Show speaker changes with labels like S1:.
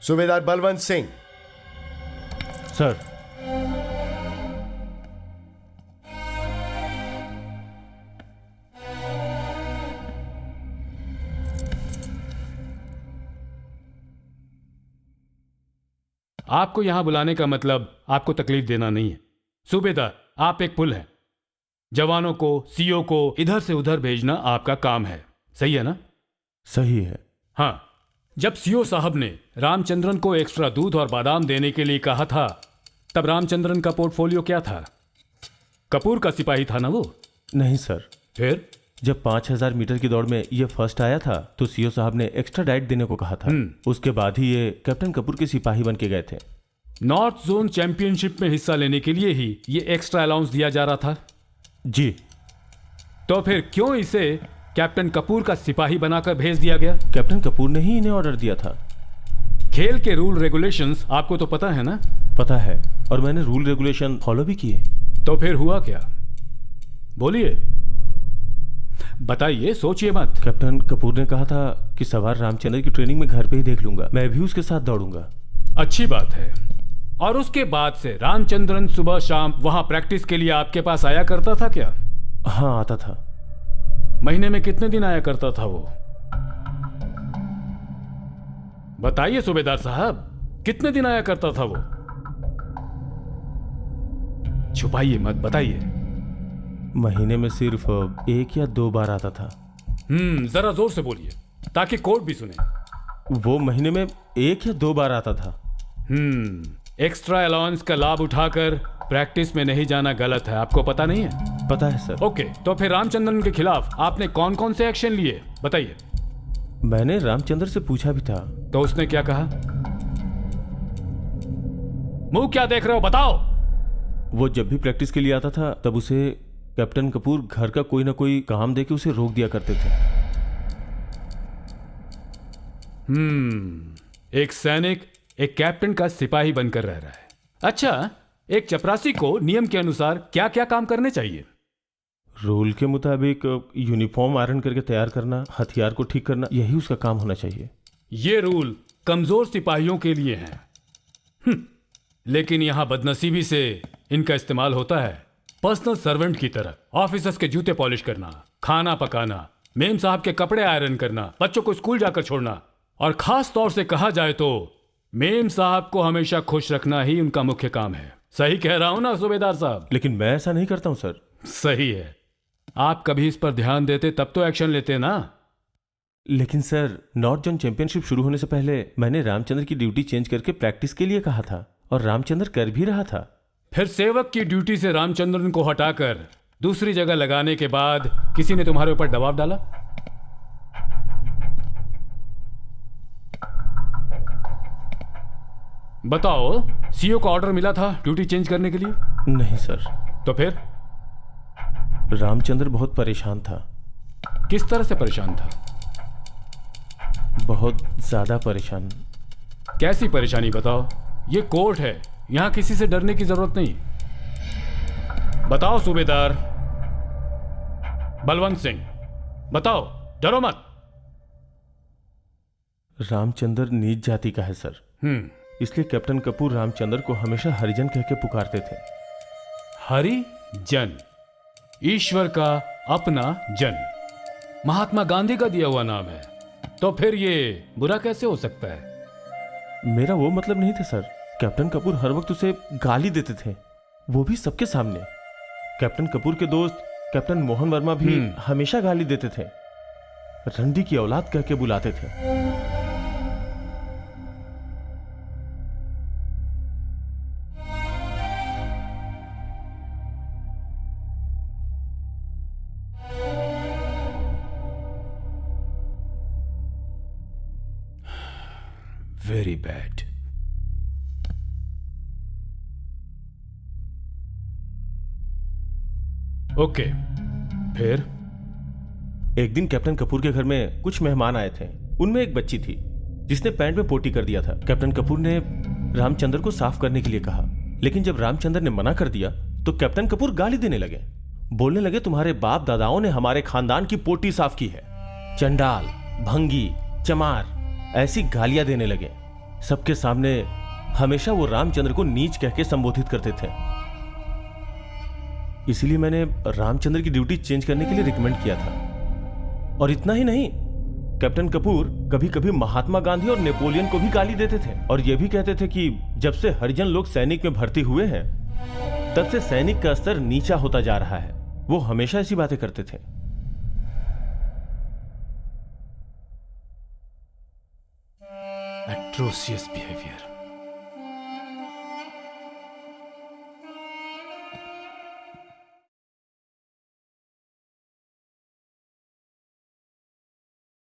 S1: सूबेदार बलवंत सिंह।
S2: सर।
S3: आपको यहां बुलाने का मतलब आपको तकलीफ देना नहीं है। सूबेदार, आप एक पुल हैं। जवानों को, सीओ को इधर से उधर भेजना आपका काम है, सही है ना?
S2: सही है।
S3: हाँ, जब सीओ साहब ने रामचंद्रन को एक्स्ट्रा दूध और बादाम देने के लिए कहा था, तब रामचंद्रन का पोर्टफोलियो क्या था? कपूर का सिपाही था ना वो?
S2: नहीं सर।
S3: फिर
S2: जब 5000 मीटर की दौड़ में ये फर्स्ट आया था तो सीओ साहब ने एक्स्ट्रा डाइट देने को कहा था। उसके बाद ही ये कैप्टन कपूर के सिपाही बन के गए थे।
S3: नॉर्थ जोन चैंपियनशिप में हिस्सा लेने के लिए ही ये एक्स्ट्रा अलाउंस दिया जा रहा था।
S2: जी।
S3: तो फिर क्यों इसे कैप्टन कपूर का सिपाही बनाकर भेज दिया गया?
S2: कैप्टन कपूर ने ही इन्हें ऑर्डर दिया था।
S3: खेल के रूल रेगुलेशंस आपको तो पता है ना?
S2: पता है, और मैंने रूल रेगुलेशन फॉलो भी किए।
S3: तो फिर हुआ क्या? बोलिए, बताइए, सोचिए मत।
S2: कैप्टन कपूर ने कहा था कि सवार रामचंद्र की ट्रेनिंग में घर पे ही देख लूंगा, मैं भी उसके साथ दौड़ूंगा।
S3: अच्छी बात है। और उसके बाद से रामचंद्रन सुबह शाम वहां प्रैक्टिस के लिए आपके पास आया करता था क्या?
S2: हाँ, आता था।
S3: महीने में कितने दिन आया करता था वो? बताइए सूबेदार साहब, कितने दिन आया करता था वो? छुपाइए मत, बताइए।
S2: महीने में सिर्फ 1 या 2 बार आता था।
S3: जरा जोर से बोलिए ताकि कोर्ट भी सुने।
S2: वो महीने में 1 या 2 बार आता था।
S3: एक्स्ट्रा अलाउंस का लाभ उठाकर प्रैक्टिस में नहीं जाना गलत है, आपको पता नहीं है?
S2: पता है सर।
S3: ओके, तो फिर रामचंद्रन के खिलाफ आपने कौन कौन से एक्शन लिए, बताइए।
S2: मैंने रामचंद्र से पूछा भी था।
S3: तो उसने क्या कहा? मुंह क्या देख रहे हो, बताओ।
S2: वो जब भी प्रैक्टिस के लिए आता था तब उसे कैप्टन कपूर घर का कोई ना कोई काम देके उसे रोक दिया करते थे।
S3: एक सैनिक एक कैप्टन का सिपाही बनकर रह रहा है। अच्छा, एक चपरासी को नियम के अनुसार क्या क्या काम करने चाहिए?
S2: रूल के मुताबिक यूनिफॉर्म आयरन करके तैयार करना, हथियार को ठीक करना, यही उसका काम होना चाहिए।
S3: ये रूल कमजोर सिपाहियों के लिए हैं। लेकिन यहां बदनसीबी से इनका इस्तेमाल होता है पर्सनल सर्वेंट की तरह। ऑफिसर्स के जूते पॉलिश करना, खाना पकाना, मेम साहब के कपड़े आयरन करना, बच्चों को स्कूल जाकर छोड़ना, और खास तौर से कहा जाए तो मेम साहब को हमेशा खुश रखना ही उनका मुख्य काम है। सही कह रहा हूं ना सूबेदार साहब?
S2: लेकिन मैं ऐसा नहीं करता हूं सर।
S3: सही है। आप कभी इस पर ध्यान देते तब तो एक्शन लेते ना।
S2: लेकिन सर, नॉर्थ जोन चैंपियनशिप शुरू होने से पहले मैंने रामचंद्र की ड्यूटी चेंज करके प्रैक्टिस के लिए कहा था, और रामचंद्र कर भी रहा था।
S3: फिर सेवक की ड्यूटी से रामचंद्रन को हटाकर दूसरी जगह लगाने के बाद किसी ने तुम्हारे ऊपर दबाव डाला? बताओ, सीओ को ऑर्डर मिला था ड्यूटी चेंज करने के लिए?
S2: नहीं सर।
S3: तो फिर?
S2: रामचंद्र बहुत परेशान था।
S3: किस तरह से परेशान था?
S2: बहुत ज्यादा परेशान।
S3: कैसी परेशानी, बताओ। ये कोर्ट है, यहां किसी से डरने की जरूरत नहीं। बताओ सूबेदार बलवंत सिंह, बताओ, डरो मत।
S2: रामचंद्र नीच जाति का है सर। इसलिए कैप्टन कपूर रामचंद्र को हमेशा हरिजन कह के पुकारते थे।
S3: हरिजन, ईश्वर का अपना जन, महात्मा गांधी का दिया हुआ नाम है। तो फिर ये बुरा कैसे हो सकता है?
S2: मेरा वो मतलब नहीं था सर। कैप्टन कपूर हर वक्त उसे गाली देते थे, वो भी सबके सामने। कैप्टन कपूर के दोस्त कैप्टन मोहन वर्मा भी हमेशा गाली देते थे, रंडी की औलाद कह के बुलाते थे।
S3: Very bad. ओके, फिर?
S2: एक दिन कैप्टन कपूर के घर में कुछ मेहमान आए थे। उनमें एक बच्ची थी जिसने पैंट में पोटी कर दिया था। कैप्टन कपूर ने रामचंद्र को साफ करने के लिए कहा, लेकिन जब रामचंद्र ने मना कर दिया तो कैप्टन कपूर गाली देने लगे। बोलने लगे, तुम्हारे बाप दादाओं ने हमारे खानदान की पोटी साफ की है, चंडाल, भंगी, चमार, ऐसी गालियां देने लगे। सबके सामने हमेशा वो रामचंद्र को नीच कह के संबोधित करते थे। इसीलिए मैंने रामचंद्र की ड्यूटी चेंज करने के लिए रिकमेंड किया था। और इतना ही नहीं, कैप्टन कपूर कभी कभी महात्मा गांधी और नेपोलियन को भी गाली देते थे और यह भी कहते थे कि जब से हरिजन लोग सैनिक में भर्ती हुए हैं तब से सैनिक का स्तर नीचा होता जा रहा है। वो हमेशा ऐसी बातें करते थे।
S3: Atrocious behaviour.